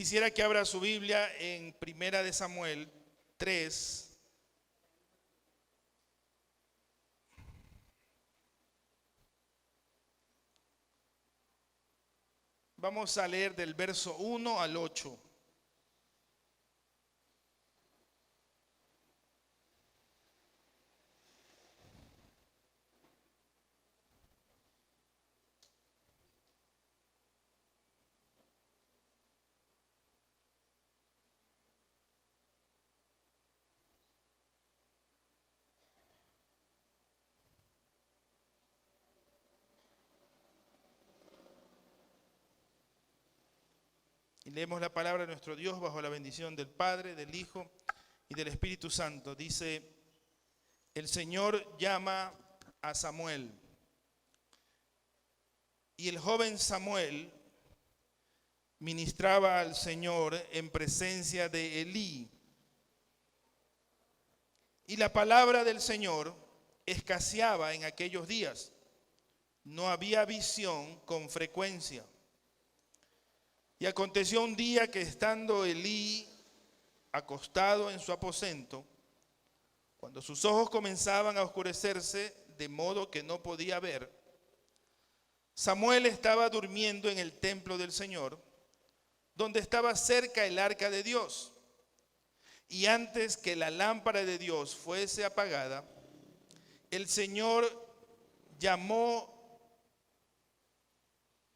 Quisiera que abra su Biblia en Primera de Samuel 3. Vamos a leer del verso 1 al 8. Y leemos la palabra de nuestro Dios bajo la bendición del Padre, del Hijo y del Espíritu Santo. Dice: el Señor llama a Samuel. Y el joven Samuel ministraba al Señor en presencia de Elí. Y la palabra del Señor escaseaba en aquellos días. No había visión con frecuencia. Y aconteció un día que estando Elí acostado en su aposento, cuando sus ojos comenzaban a oscurecerse de modo que no podía ver, Samuel estaba durmiendo en el templo del Señor, donde estaba cerca el arca de Dios. Y antes que la lámpara de Dios fuese apagada, el Señor llamó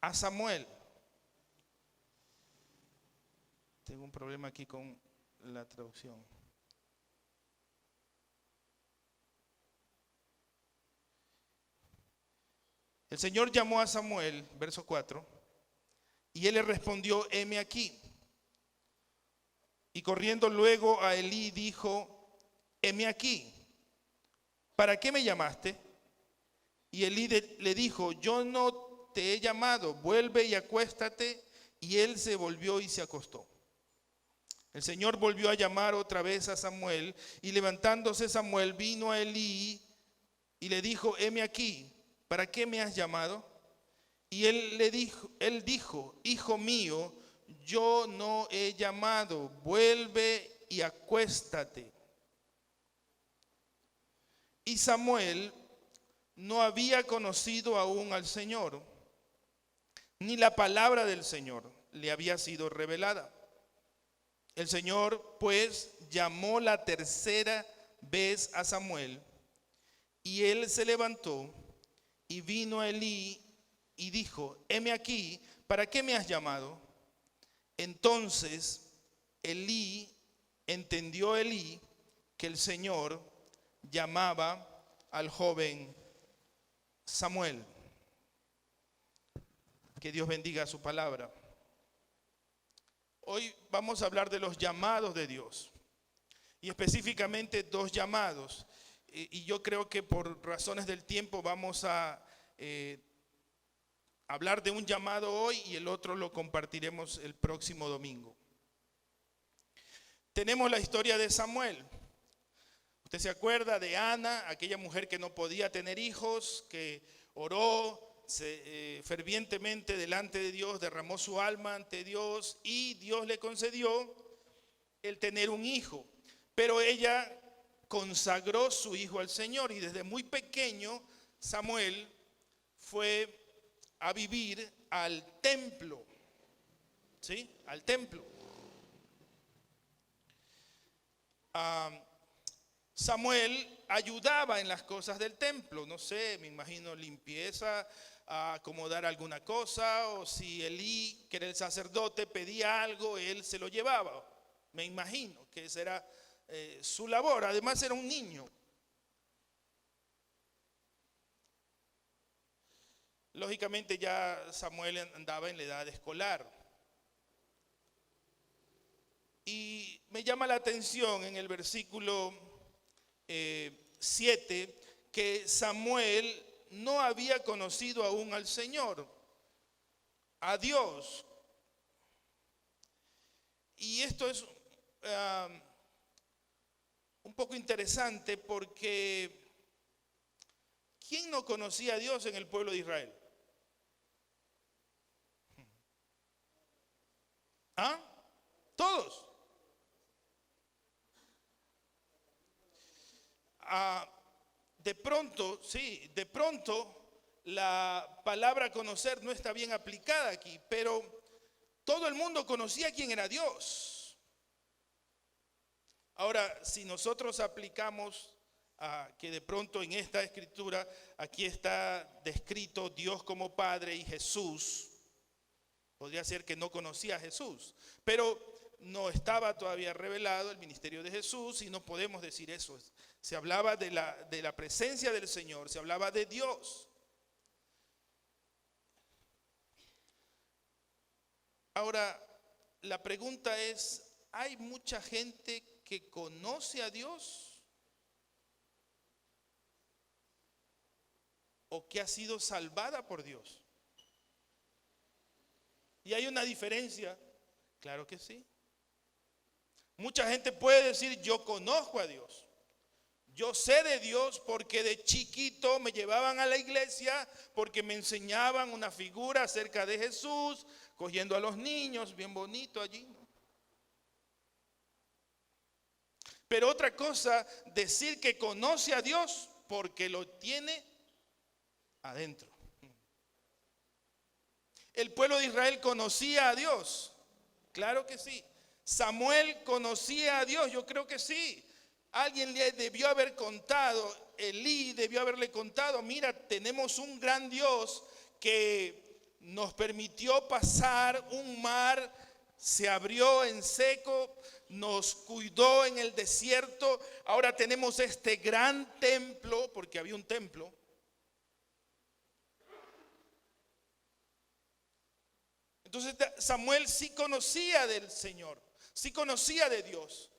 a Samuel. Tengo un problema aquí con la traducción. El Señor llamó a Samuel, verso 4, y él le respondió: heme aquí. Y corriendo luego a Elí dijo: heme aquí, ¿para qué me llamaste? Y Elí le dijo: yo no te he llamado, vuelve y acuéstate. Y él se volvió y se acostó. El Señor volvió a llamar otra vez a Samuel, y levantándose Samuel vino a Elí y le dijo: heme aquí, ¿para qué me has llamado? Y él dijo: hijo mío, yo no he llamado, vuelve y acuéstate. Y Samuel no había conocido aún al Señor, ni la palabra del Señor le había sido revelada. El Señor pues llamó la tercera vez a Samuel, y él se levantó y vino a Elí y dijo: heme aquí, ¿para qué me has llamado? Entonces entendió Elí que el Señor llamaba al joven Samuel. Que Dios bendiga su palabra. Hoy vamos a hablar de los llamados de Dios, y específicamente dos llamados. Y yo creo que por razones del tiempo vamos a hablar de un llamado hoy, y el otro lo compartiremos el próximo domingo. Tenemos la historia de Samuel. Usted se acuerda de Ana, aquella mujer que no podía tener hijos, que oró fervientemente delante de Dios, derramó su alma ante Dios, y Dios le concedió el tener un hijo. Pero ella consagró su hijo al Señor, y desde muy pequeño Samuel fue a vivir al templo, ¿sí? Al templo. Samuel ayudaba en las cosas del templo, no sé, me imagino limpieza, a acomodar alguna cosa, o si Elí, que era el sacerdote, pedía algo, él se lo llevaba. Me imagino que esa era su labor. Además era un niño. Lógicamente ya Samuel andaba en la edad escolar. Y me llama la atención en el versículo 7 que Samuel no había conocido aún al Señor, a Dios. Y esto es un poco interesante, porque ¿quién no conocía a Dios en el pueblo de Israel? ¿Ah? Ah, de pronto, sí, de pronto la palabra conocer no está bien aplicada aquí, pero todo el mundo conocía quién era Dios. Ahora, si nosotros aplicamos que de pronto en esta escritura, aquí está descrito Dios como Padre y Jesús, podría ser que no conocía a Jesús, pero no estaba todavía revelado el ministerio de Jesús y no podemos decir eso. Se hablaba de la presencia del Señor, se hablaba de Dios. Ahora, la pregunta es, ¿hay mucha gente que conoce a Dios o que ha sido salvada por Dios? ¿Y hay una diferencia? Claro que sí. Mucha gente puede decir, yo conozco a Dios. Yo sé de Dios porque de chiquito me llevaban a la iglesia, porque me enseñaban una figura acerca de Jesús, cogiendo a los niños, bien bonito allí, ¿no? Pero otra cosa, decir que conoce a Dios porque lo tiene adentro. ¿El pueblo de Israel conocía a Dios? Claro que sí. ¿Samuel conocía a Dios? Yo creo que sí. Alguien le debió haber contado, Elí debió haberle contado, mira, tenemos un gran Dios que nos permitió pasar un mar, se abrió en seco, nos cuidó en el desierto, ahora tenemos este gran templo, porque había un templo. Entonces Samuel sí conocía del Señor, sí conocía de Dios,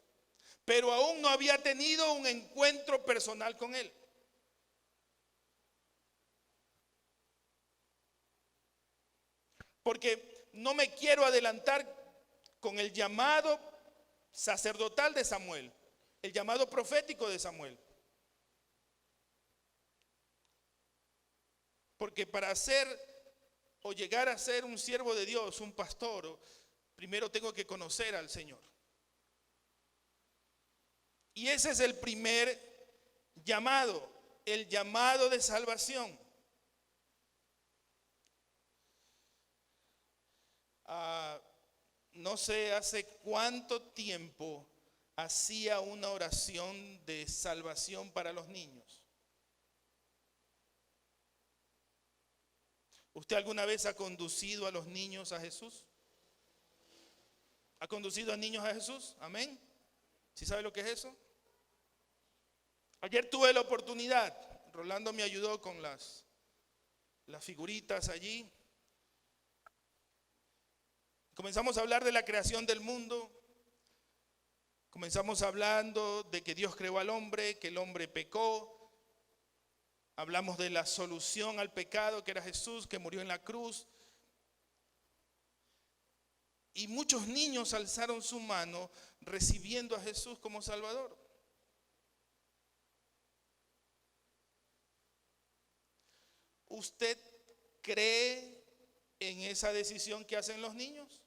pero aún no había tenido un encuentro personal con Él. Porque no me quiero adelantar con el llamado sacerdotal de Samuel, el llamado profético de Samuel. Porque para ser o llegar a ser un siervo de Dios, un pastor, primero tengo que conocer al Señor. Y ese es el primer llamado, el llamado de salvación. No sé hace cuánto tiempo hacía una oración de salvación para los niños. ¿Usted alguna vez ha conducido a los niños a Jesús? ¿Ha conducido a niños a Jesús? Amén. ¿Sí sabe lo que es eso? Ayer tuve la oportunidad, Rolando me ayudó con las figuritas allí. Comenzamos a hablar de la creación del mundo. Comenzamos hablando de que Dios creó al hombre, que el hombre pecó. Hablamos de la solución al pecado, que era Jesús, que murió en la cruz. Y muchos niños alzaron su mano recibiendo a Jesús como Salvador. ¿Usted cree en esa decisión que hacen los niños?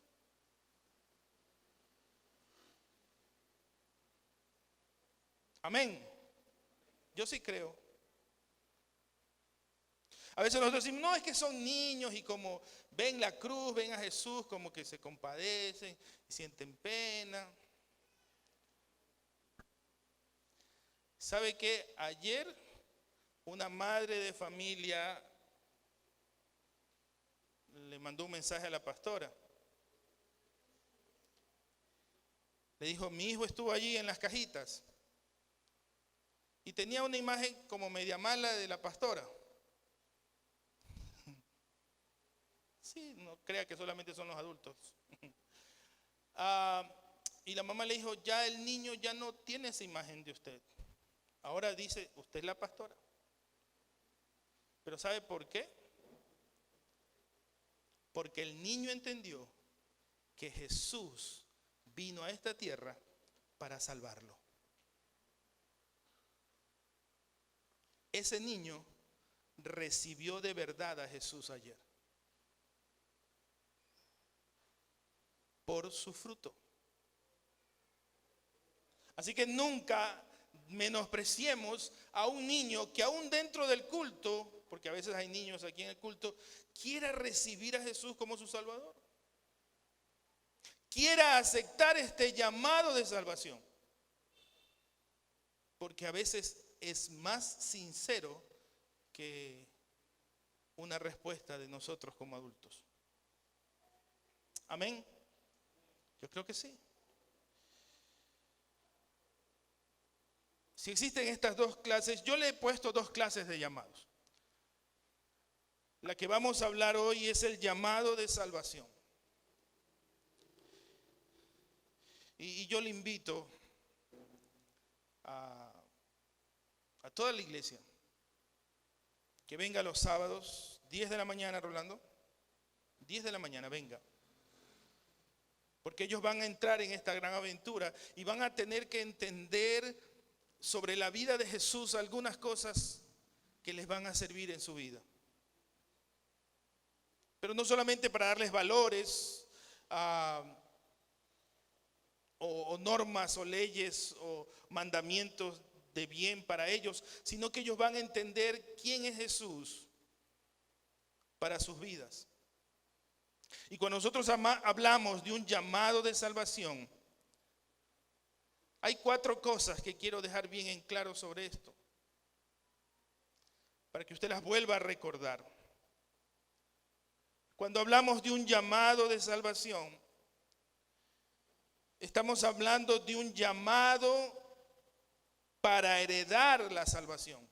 Amén. Yo sí creo. A veces nosotros decimos, no, es que son niños y como ven la cruz, ven a Jesús, como que se compadecen y sienten pena. ¿Sabe qué? Ayer una madre de familia le mandó un mensaje a la pastora. Le dijo, mi hijo estuvo allí en las cajitas y tenía una imagen como media mala de la pastora. Sí, no crea que solamente son los adultos. Y la mamá le dijo, ya el niño ya no tiene esa imagen de usted. Ahora dice, usted es la pastora. Pero ¿sabe por qué? Porque el niño entendió que Jesús vino a esta tierra para salvarlo. Ese niño recibió de verdad a Jesús ayer. Por su fruto. Así que nunca menospreciemos a un niño que aún dentro del culto, porque a veces hay niños aquí en el culto, quiera recibir a Jesús como su Salvador. Quiera aceptar este llamado de salvación. Porque a veces es más sincero que una respuesta de nosotros como adultos. Amén. Yo creo que sí. Si existen estas dos clases, yo le he puesto dos clases de llamados. La que vamos a hablar hoy es el llamado de salvación. Y yo le invito a toda la iglesia que venga los sábados, 10 de la mañana, Rolando. 10 de la mañana, venga. Porque ellos van a entrar en esta gran aventura y van a tener que entender sobre la vida de Jesús algunas cosas que les van a servir en su vida. Pero no solamente para darles valores o normas o leyes o mandamientos de bien para ellos, sino que ellos van a entender quién es Jesús para sus vidas. Y cuando nosotros hablamos de un llamado de salvación, hay 4 cosas que quiero dejar bien en claro sobre esto, para que usted las vuelva a recordar. Cuando hablamos de un llamado de salvación, estamos hablando de un llamado para heredar la salvación.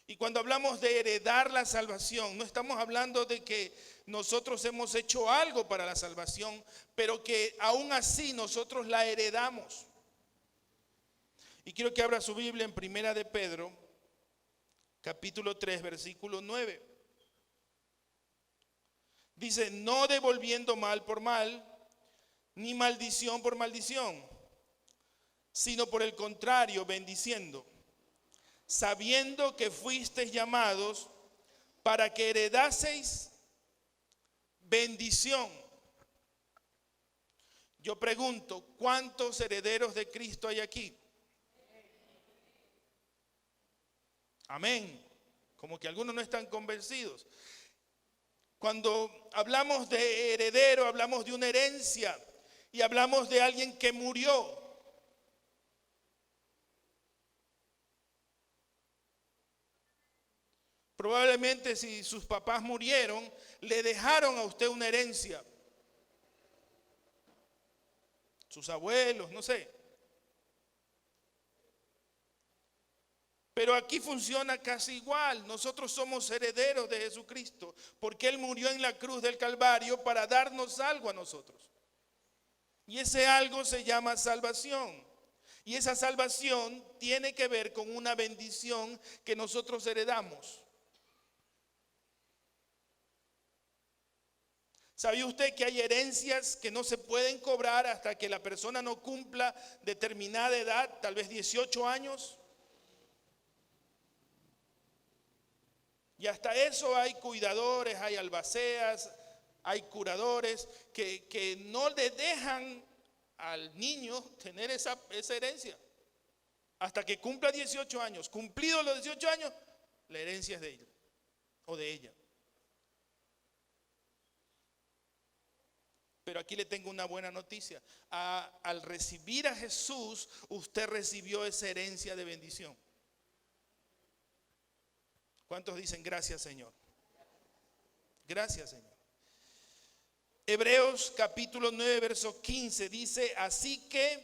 Y cuando hablamos de heredar la salvación, no estamos hablando de que nosotros hemos hecho algo para la salvación, pero que aún así nosotros la heredamos. Y quiero que abra su Biblia en Primera de Pedro, capítulo 3, versículo 9. Dice, no devolviendo mal por mal, ni maldición por maldición, sino por el contrario, bendiciendo, sabiendo que fuisteis llamados para que heredaseis bendición. Yo pregunto, ¿cuántos herederos de Cristo hay aquí? Amén. Como que algunos no están convencidos. Cuando hablamos de heredero, hablamos de una herencia y hablamos de alguien que murió. Probablemente si sus papás murieron, le dejaron a usted una herencia. Sus abuelos, no sé. Pero aquí funciona casi igual. Nosotros somos herederos de Jesucristo, porque Él murió en la cruz del Calvario para darnos algo a nosotros. Y ese algo se llama salvación. Y esa salvación tiene que ver con una bendición que nosotros heredamos. ¿Sabía usted que hay herencias que no se pueden cobrar hasta que la persona no cumpla determinada edad, tal vez 18 años? Y hasta eso hay cuidadores, hay albaceas, hay curadores que no le dejan al niño tener esa herencia. Hasta que cumpla 18 años. Cumplidos los 18 años, la herencia es de él o de ella. Pero aquí le tengo una buena noticia. Al recibir a Jesús, usted recibió esa herencia de bendición. ¿Cuántos dicen gracias, Señor? Gracias, Señor. Hebreos capítulo 9, verso 15 dice, así que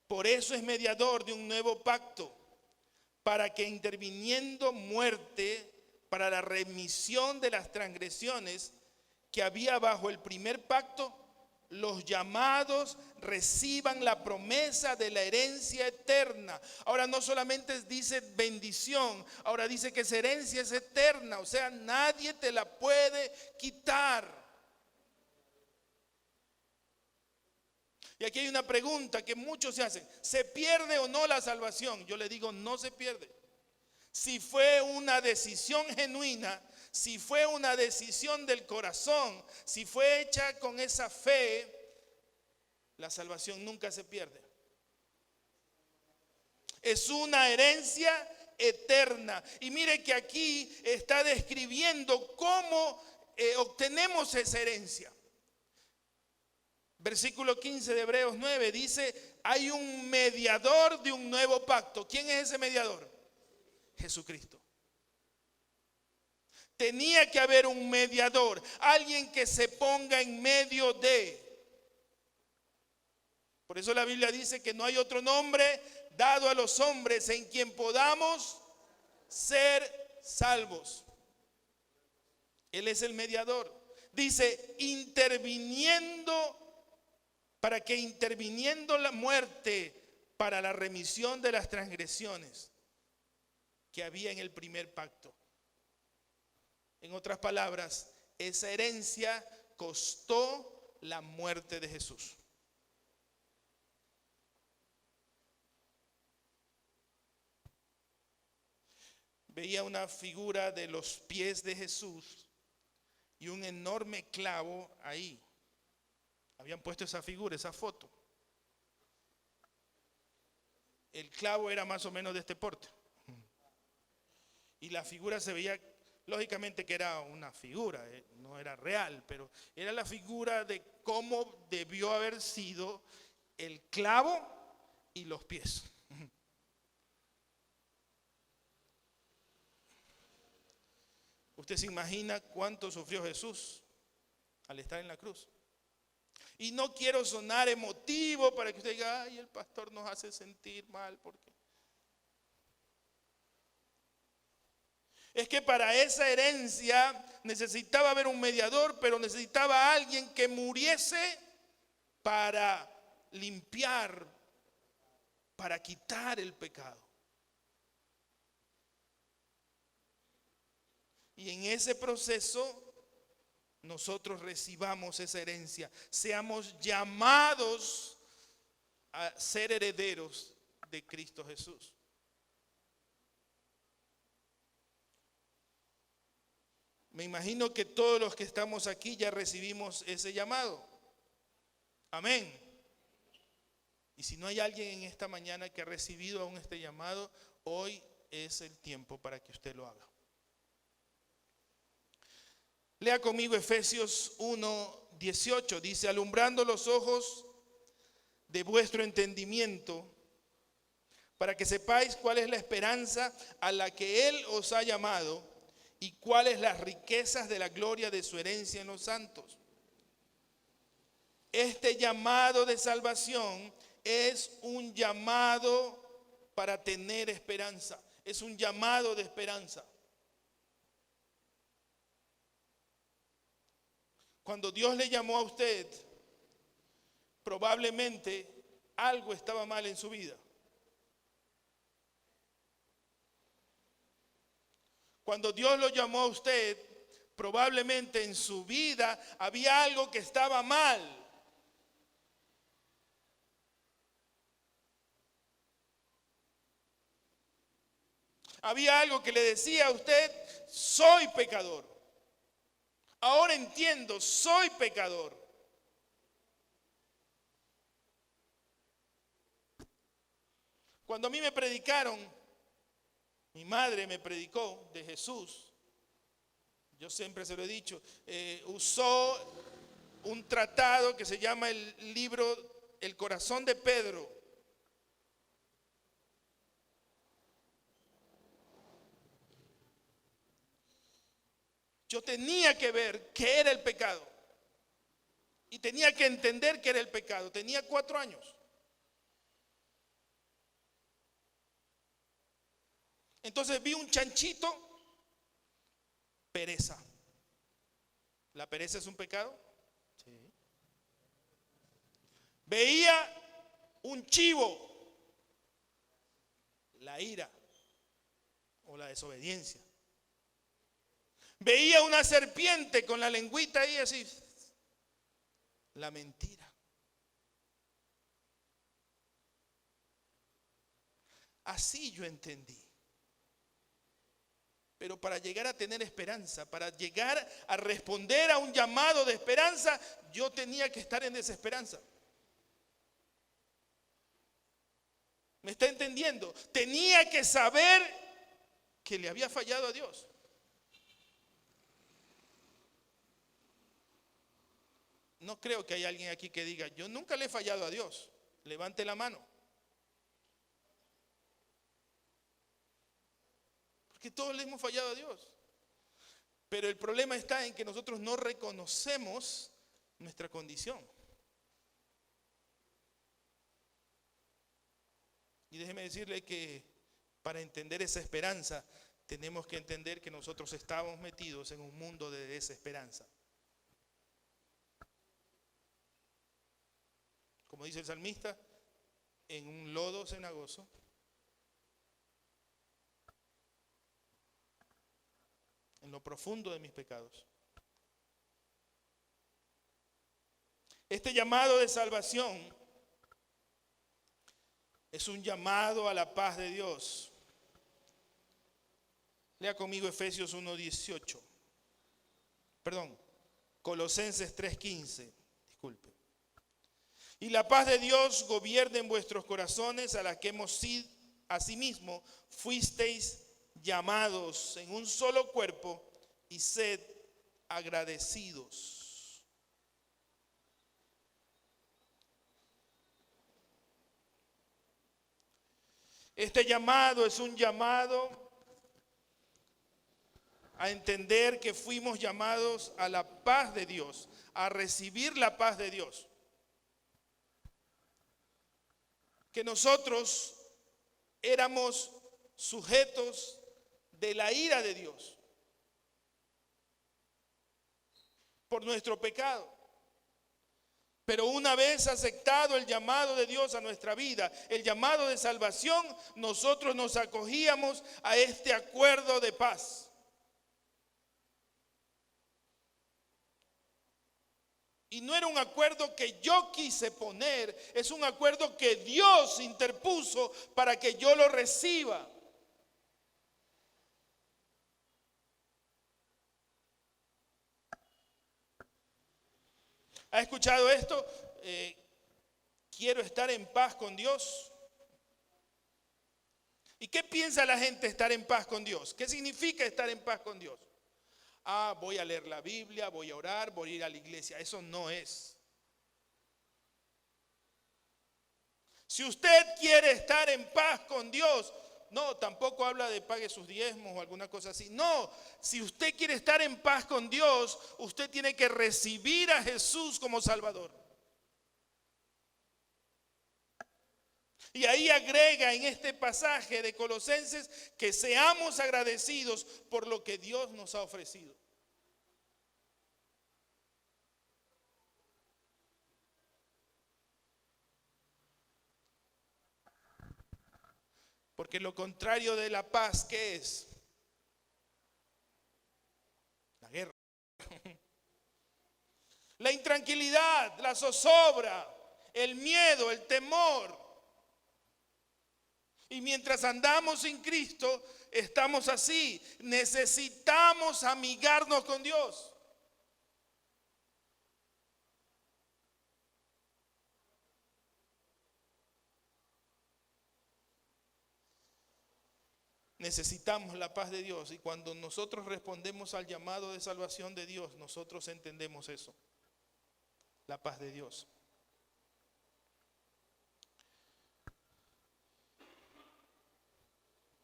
por eso es mediador de un nuevo pacto, para que interviniendo muerte para la remisión de las transgresiones que había bajo el primer pacto, los llamados reciban la promesa de la herencia eterna. Ahora no solamente dice bendición, ahora dice que esa herencia es eterna, o sea, nadie te la puede quitar. Y aquí hay una pregunta que muchos se hacen, ¿se pierde o no la salvación? Yo le digo, no se pierde. Si fue una decisión genuina, si fue una decisión del corazón, si fue hecha con esa fe, la salvación nunca se pierde. Es una herencia eterna. Y mire que aquí está describiendo cómo obtenemos esa herencia. Versículo 15 de Hebreos 9 dice, hay un mediador de un nuevo pacto. ¿Quién es ese mediador? Jesucristo. Tenía que haber un mediador, alguien que se ponga en medio de. Por eso la Biblia dice que no hay otro nombre dado a los hombres en quien podamos ser salvos. Él es el mediador. Dice, para que interviniendo la muerte para la remisión de las transgresiones que había en el primer pacto. En otras palabras, esa herencia costó la muerte de Jesús. Veía una figura de los pies de Jesús y un enorme clavo ahí. Habían puesto esa figura, esa foto. El clavo era más o menos de este porte. Y la figura se veía, lógicamente que era una figura, no era real, pero era la figura de cómo debió haber sido el clavo y los pies. Usted se imagina cuánto sufrió Jesús al estar en la cruz. Y no quiero sonar emotivo para que usted diga, ay, el pastor nos hace sentir mal. Porque es que para esa herencia necesitaba haber un mediador, pero necesitaba alguien que muriese para limpiar, para quitar el pecado. Y en ese proceso nosotros recibamos esa herencia, seamos llamados a ser herederos de Cristo Jesús. Me imagino que todos los que estamos aquí ya recibimos ese llamado. Amén. Y si no hay alguien en esta mañana que ha recibido aún este llamado, hoy es el tiempo para que usted lo haga. Lea conmigo Efesios 1:18, dice, alumbrando los ojos de vuestro entendimiento, para que sepáis cuál es la esperanza a la que Él os ha llamado y cuáles las riquezas de la gloria de su herencia en los santos. Este llamado de salvación es un llamado para tener esperanza, es un llamado de esperanza. Cuando Dios le llamó a usted, probablemente algo estaba mal en su vida. Cuando Dios lo llamó a usted, probablemente en su vida había algo que estaba mal. Había algo que le decía a usted, soy pecador. Ahora entiendo, soy pecador. Cuando a mí me predicaron, mi madre me predicó de Jesús, yo siempre se lo he dicho, usó un tratado que se llama el libro El corazón de Pedro. Yo tenía que ver qué era el pecado. Y tenía que entender qué era el pecado. Tenía 4 años. Entonces vi un chanchito, pereza. ¿La pereza es un pecado? Sí. Veía un chivo, la ira o la desobediencia. Veía una serpiente con la lengüita ahí así, la mentira. Así yo entendí. Pero para llegar a tener esperanza, para llegar a responder a un llamado de esperanza, yo tenía que estar en desesperanza. ¿Me está entendiendo? Tenía que saber que le había fallado a Dios. No creo que haya alguien aquí que diga, yo nunca le he fallado a Dios. Levante la mano. Porque todos le hemos fallado a Dios. Pero el problema está en que nosotros no reconocemos nuestra condición. Y déjeme decirle que para entender esa esperanza, tenemos que entender que nosotros estamos metidos en un mundo de desesperanza. Como dice el salmista, en un lodo cenagoso, en lo profundo de mis pecados. Este llamado de salvación es un llamado a la paz de Dios. Lea conmigo Efesios 1:18. Perdón, Colosenses 3:15. Disculpe. Y la paz de Dios gobierne en vuestros corazones, a la que asimismo fuisteis llamados en un solo cuerpo, y sed agradecidos. Este llamado es un llamado a entender que fuimos llamados a la paz de Dios, a recibir la paz de Dios. Que nosotros éramos sujetos de la ira de Dios por nuestro pecado. Pero una vez aceptado el llamado de Dios a nuestra vida, el llamado de salvación, nosotros nos acogíamos a este acuerdo de paz. Y no era un acuerdo que yo quise poner, es un acuerdo que Dios interpuso para que yo lo reciba. ¿Ha escuchado esto? Quiero estar en paz con Dios. ¿Y qué piensa la gente estar en paz con Dios? ¿Qué significa estar en paz con Dios? Voy a leer la Biblia, voy a orar, voy a ir a la iglesia. Eso no es. Si usted quiere estar en paz con Dios, no, tampoco habla de pague sus diezmos o alguna cosa así. No, si usted quiere estar en paz con Dios, usted tiene que recibir a Jesús como Salvador. Y ahí agrega en este pasaje de Colosenses que seamos agradecidos por lo que Dios nos ha ofrecido. Porque lo contrario de la paz, ¿qué es? La guerra. La intranquilidad, la zozobra, el miedo, el temor. Y mientras andamos sin Cristo, estamos así. Necesitamos amigarnos con Dios. Necesitamos la paz de Dios, y cuando nosotros respondemos al llamado de salvación de Dios, nosotros entendemos eso, la paz de Dios.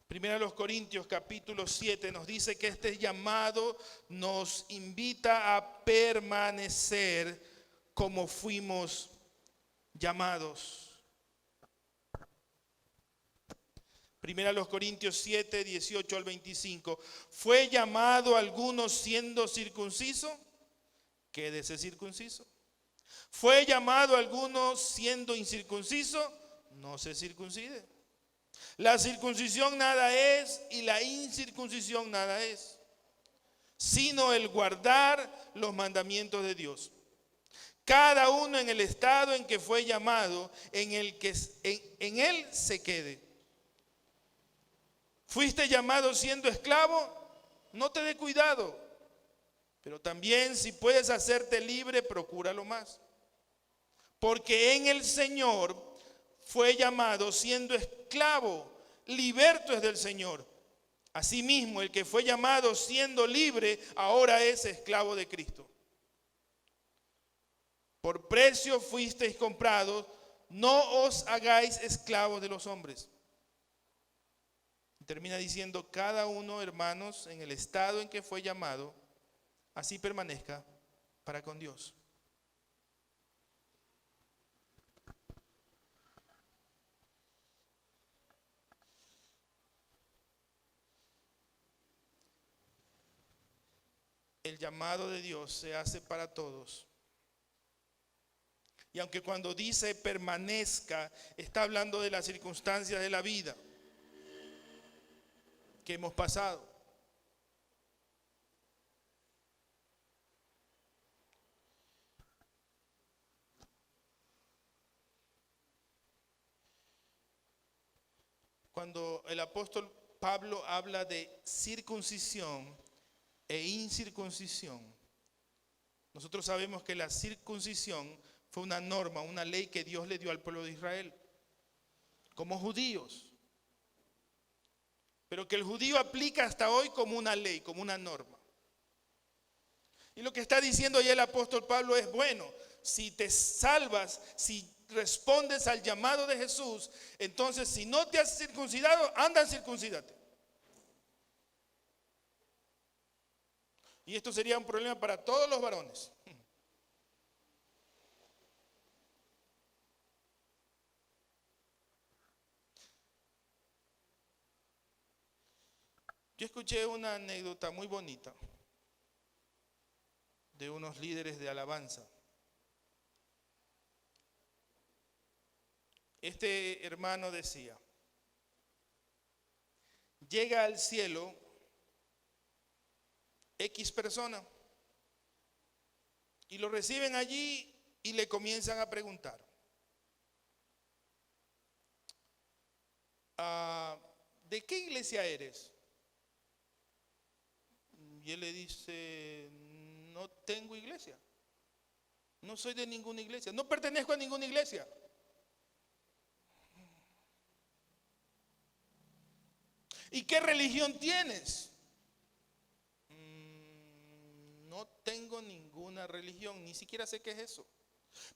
Primera de los Corintios capítulo 7 nos dice que este llamado nos invita a permanecer como fuimos llamados. Primera de los Corintios 7, 18 al 25. ¿Fue llamado alguno siendo circunciso? Quédese circunciso. ¿Fue llamado alguno siendo incircunciso? No se circuncide. La circuncisión nada es y la incircuncisión nada es, sino el guardar los mandamientos de Dios. Cada uno en el estado en que fue llamado, en él se quede. ¿Fuiste llamado siendo esclavo? No te dé cuidado. Pero también si puedes hacerte libre, procúralo más. Porque en el Señor fue llamado siendo esclavo, liberto es del Señor. Asimismo, el que fue llamado siendo libre, ahora es esclavo de Cristo. Por precio fuisteis comprados, no os hagáis esclavos de los hombres. Termina diciendo, cada uno, hermanos, en el estado en que fue llamado, así permanezca para con Dios. El llamado de Dios se hace para todos. Y aunque cuando dice permanezca, está hablando de las circunstancias de la vida que hemos pasado. Cuando el apóstol Pablo habla de circuncisión e incircuncisión, nosotros sabemos que la circuncisión fue una norma, una ley que Dios le dio al pueblo de Israel como judíos, pero que el judío aplica hasta hoy como una ley, como una norma. Y lo que está diciendo ahí el apóstol Pablo es, bueno, si te salvas, si respondes al llamado de Jesús, entonces si no te has circuncidado, anda, circuncídate. Y esto sería un problema para todos los varones. Yo escuché una anécdota muy bonita de unos líderes de alabanza. Este hermano decía, llega al cielo X persona y lo reciben allí y le comienzan a preguntar, ¿de qué iglesia eres? Y él le dice, no tengo iglesia, no soy de ninguna iglesia, no pertenezco a ninguna iglesia. ¿Y qué religión tienes? No tengo ninguna religión, ni siquiera sé qué es eso.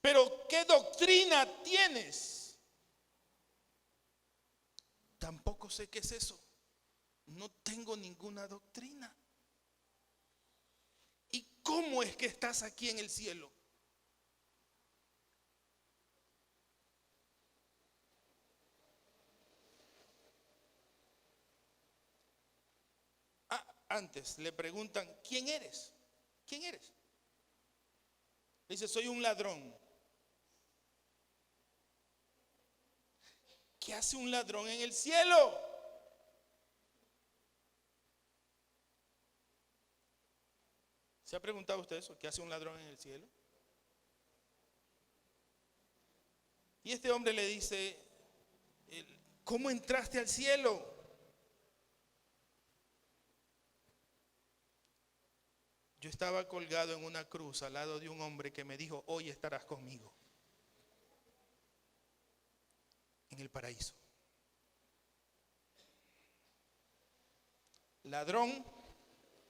Pero ¿qué doctrina tienes? Tampoco sé qué es eso. No tengo ninguna doctrina. ¿Y cómo es que estás aquí en el cielo? Antes le preguntan, ¿quién eres? ¿Quién eres? Dice, soy un ladrón. ¿Qué hace un ladrón en el cielo? ¿Se ha preguntado usted eso? ¿Qué hace un ladrón en el cielo? Y este hombre le dice, ¿cómo entraste al cielo? Yo estaba colgado en una cruz al lado de un hombre que me dijo, hoy estarás conmigo en el paraíso. Ladrón,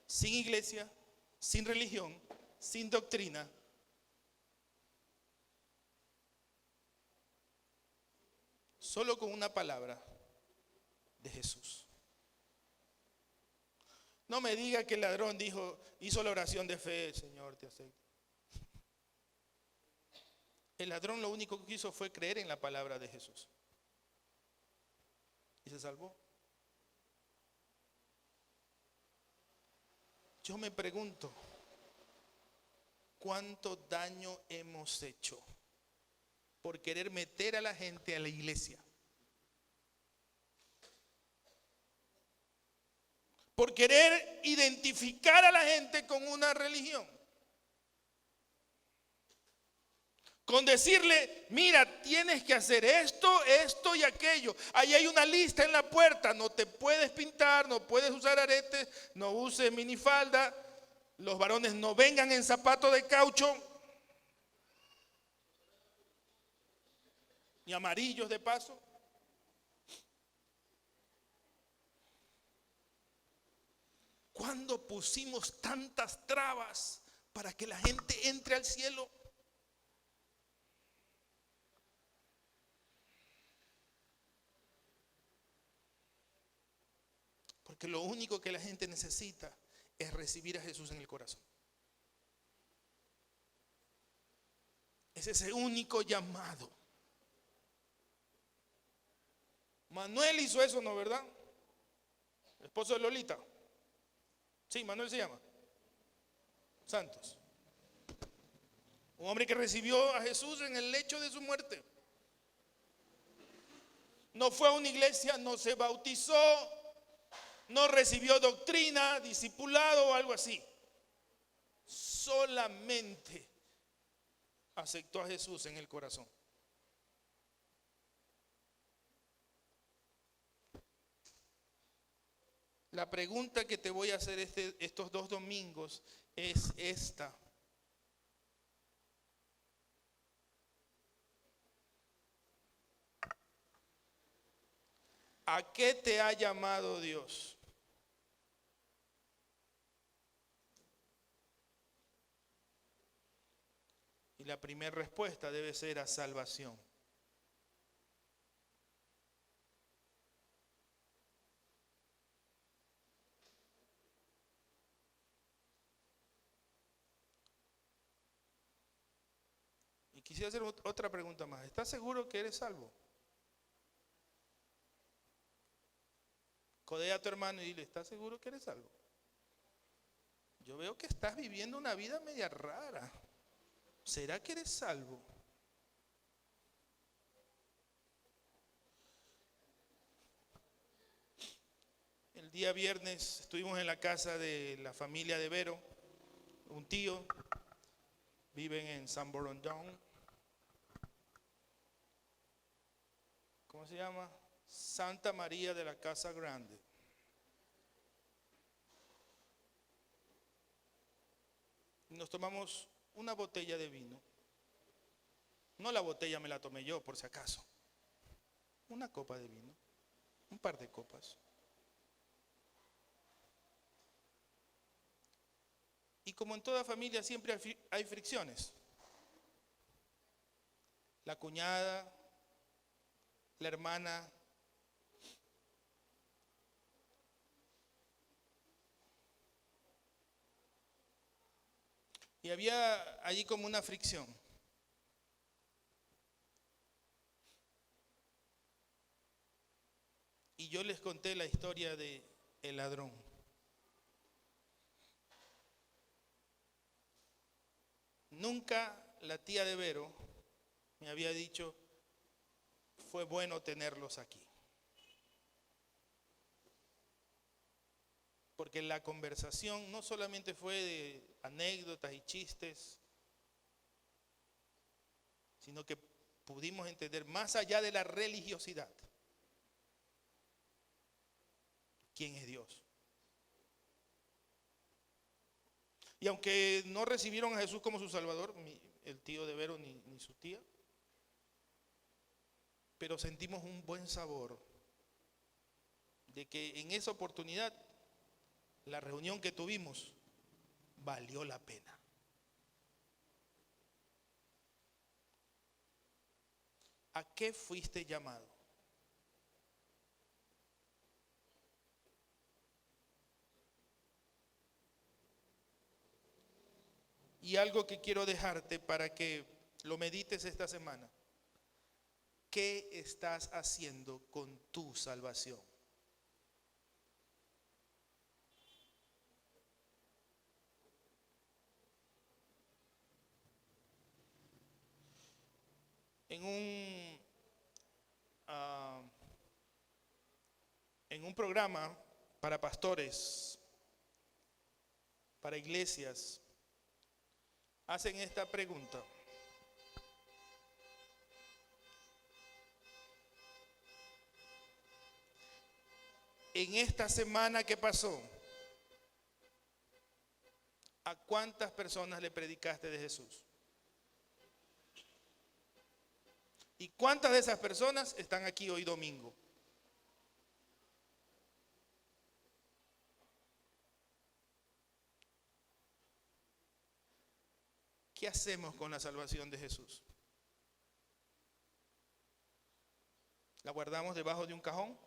sin iglesia, sin religión, sin doctrina. Solo con una palabra de Jesús. No me diga que el ladrón hizo la oración de fe, Señor, te acepto. El ladrón lo único que hizo fue creer en la palabra de Jesús. Y se salvó. Yo me pregunto, ¿cuánto daño hemos hecho por querer meter a la gente a la iglesia? Por querer identificar a la gente con una religión. Con decirle, mira, tienes que hacer esto, esto y aquello. Ahí hay una lista en la puerta, no te puedes pintar, no puedes usar aretes, no uses minifalda, los varones no vengan en zapatos de caucho. ni amarillos de paso. ¿Cuándo pusimos tantas trabas para que la gente entre al cielo? Porque lo único que la gente necesita es recibir a Jesús en el corazón. Es ese único llamado. Manuel hizo eso, ¿no, verdad? El esposo de Lolita. Sí, Manuel se llama. Santos. Un hombre que recibió a Jesús en el lecho de su muerte. No fue a una iglesia, no se bautizó, no recibió doctrina, discipulado o algo así. Solamente aceptó a Jesús en el corazón. La pregunta que te voy a hacer estos 2 domingos es esta. ¿A qué te ha llamado Dios? Y la primera respuesta debe ser a salvación. Y quisiera hacer otra pregunta más. ¿Estás seguro que eres salvo? Codea a tu hermano y dile, ¿estás seguro que eres salvo? Yo veo que estás viviendo una vida media rara. ¿Será que eres salvo? El día viernes estuvimos en la casa de la familia de Vero, un tío, viven en San Borondón. ¿Cómo se llama? Santa María de la Casa Grande. Nos tomamos una botella de vino. No la botella me la tomé yo, por si acaso. Una copa de vino. Un par de copas. Y como en toda familia siempre hay fricciones. La cuñada, la hermana, y había allí como una fricción. Y yo les conté la historia de el ladrón. Nunca la tía de Vero me había dicho, fue bueno tenerlos aquí. Porque la conversación no solamente fue de anécdotas y chistes, sino que pudimos entender más allá de la religiosidad, quién es Dios. Y aunque no recibieron a Jesús como su Salvador, el tío de Vero ni su tía, pero sentimos un buen sabor de que en esa oportunidad la reunión que tuvimos valió la pena. ¿A qué fuiste llamado? Y algo que quiero dejarte para que lo medites esta semana. ¿Qué estás haciendo con tu salvación? En un programa para pastores, para iglesias, hacen esta pregunta. En esta semana que pasó, ¿a cuántas personas le predicaste de Jesús? ¿Y cuántas de esas personas están aquí hoy domingo? ¿Qué hacemos con la salvación de Jesús? ¿La guardamos debajo de un cajón?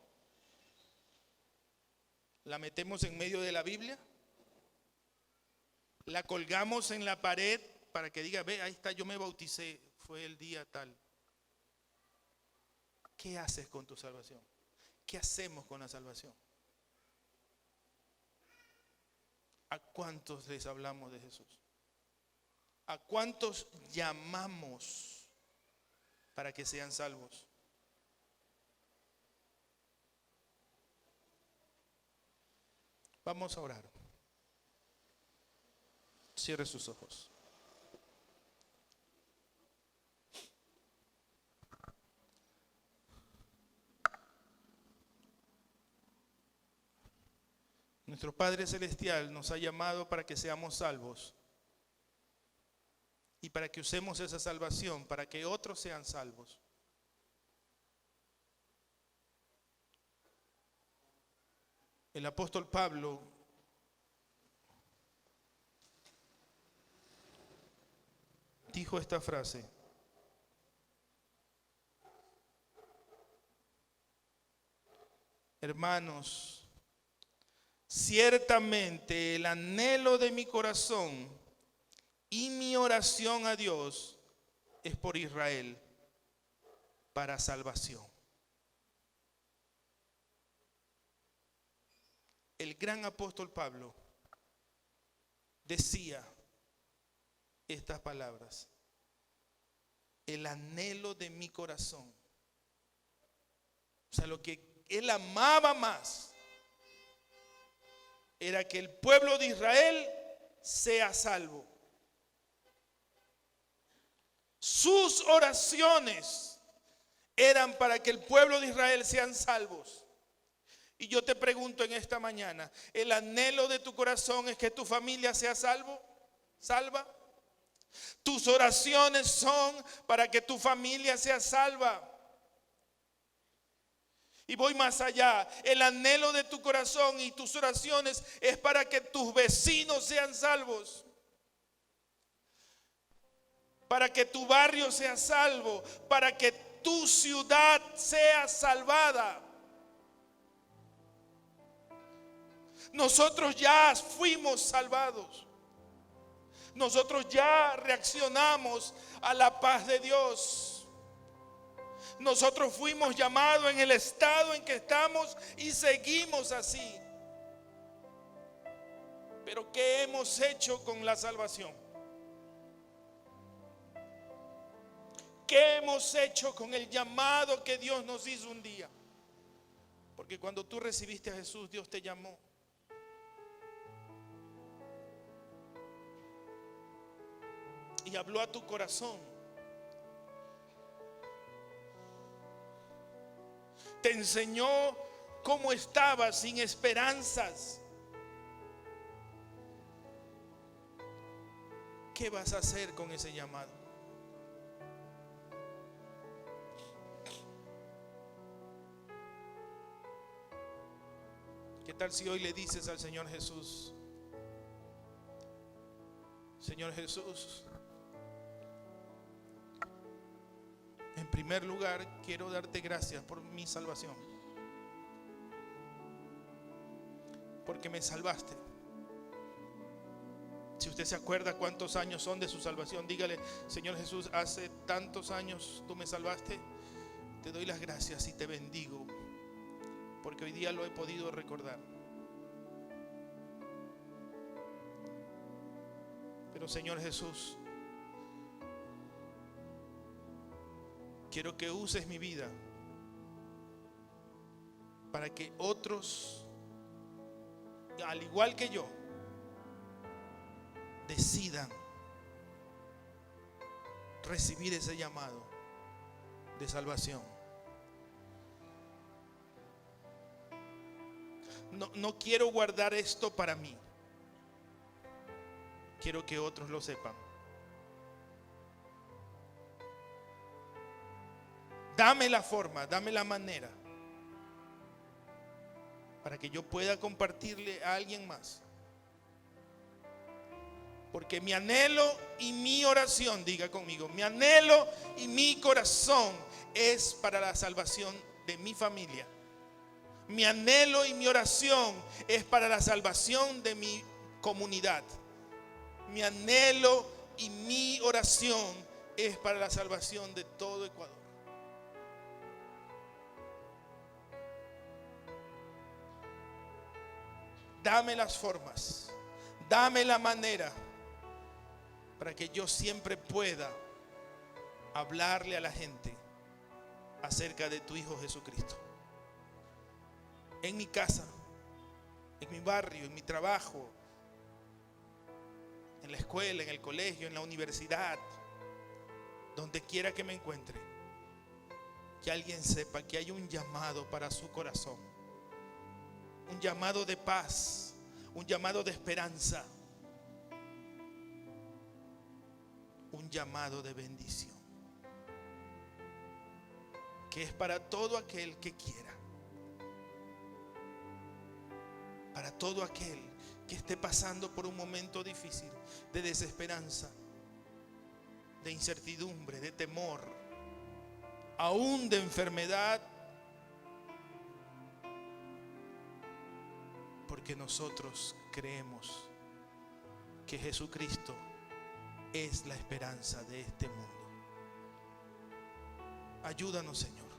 ¿La metemos en medio de la Biblia? ¿La colgamos en la pared para que diga, ve, ahí está, yo me bauticé, fue el día tal? ¿Qué haces con tu salvación? ¿Qué hacemos con la salvación? ¿A cuántos les hablamos de Jesús? ¿A cuántos llamamos para que sean salvos? Vamos a orar. Cierre sus ojos. Nuestro Padre Celestial nos ha llamado para que seamos salvos y para que usemos esa salvación para que otros sean salvos. El apóstol Pablo dijo esta frase: hermanos, ciertamente el anhelo de mi corazón y mi oración a Dios es por Israel para salvación. El gran apóstol Pablo decía estas palabras: el anhelo de mi corazón. O sea, lo que él amaba más era que el pueblo de Israel sea salvo. Sus oraciones eran para que el pueblo de Israel sean salvos. Y yo te pregunto en esta mañana, ¿el anhelo de tu corazón es que tu familia sea salva? Tus oraciones son para que tu familia sea salva. Y voy más allá, el anhelo de tu corazón y tus oraciones es para que tus vecinos sean salvos, para que tu barrio sea salvo, para que tu ciudad sea salvada. Nosotros ya fuimos salvados. Nosotros ya reaccionamos a la paz de Dios. Nosotros fuimos llamados en el estado en que estamos y seguimos así. Pero ¿qué hemos hecho con la salvación? ¿Qué hemos hecho con el llamado que Dios nos hizo un día? Porque cuando tú recibiste a Jesús, Dios te llamó. Y habló a tu corazón. Te enseñó cómo estabas sin esperanzas. ¿Qué vas a hacer con ese llamado? ¿Qué tal si hoy le dices al Señor Jesús: Señor Jesús, en primer lugar, quiero darte gracias por mi salvación, porque me salvaste. Si usted se acuerda cuántos años son de su salvación, dígale: Señor Jesús, hace tantos años tú me salvaste. Te doy las gracias y te bendigo, porque hoy día lo he podido recordar. Pero Señor Jesús, quiero que uses mi vida para que otros, al igual que yo, decidan recibir ese llamado de salvación. No quiero guardar esto para mí. Quiero que otros lo sepan. Dame la forma, dame la manera para que yo pueda compartirle a alguien más. Porque mi anhelo y mi oración, diga conmigo, mi anhelo y mi corazón es para la salvación de mi familia. Mi anhelo y mi oración es para la salvación de mi comunidad. Mi anhelo y mi oración es para la salvación de todo Ecuador. Dame las formas, dame la manera para que yo siempre pueda hablarle a la gente acerca de tu Hijo Jesucristo. En mi casa, en mi barrio, en mi trabajo, en la escuela, en el colegio, en la universidad, donde quiera que me encuentre, que alguien sepa que hay un llamado para su corazón, un llamado de paz, un llamado de esperanza, un llamado de bendición, que es para todo aquel que quiera, para todo aquel que esté pasando por un momento difícil, de desesperanza, de incertidumbre, de temor, aún de enfermedad, porque nosotros creemos que Jesucristo es la esperanza de este mundo. Ayúdanos, Señor,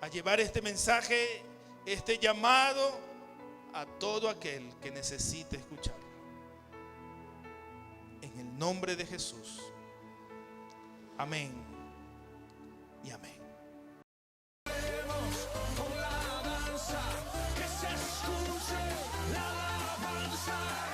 a llevar este mensaje, este llamado a todo aquel que necesite escucharlo. En el nombre de Jesús. Amén y amén. Con la danza, que se escuche la alabanza.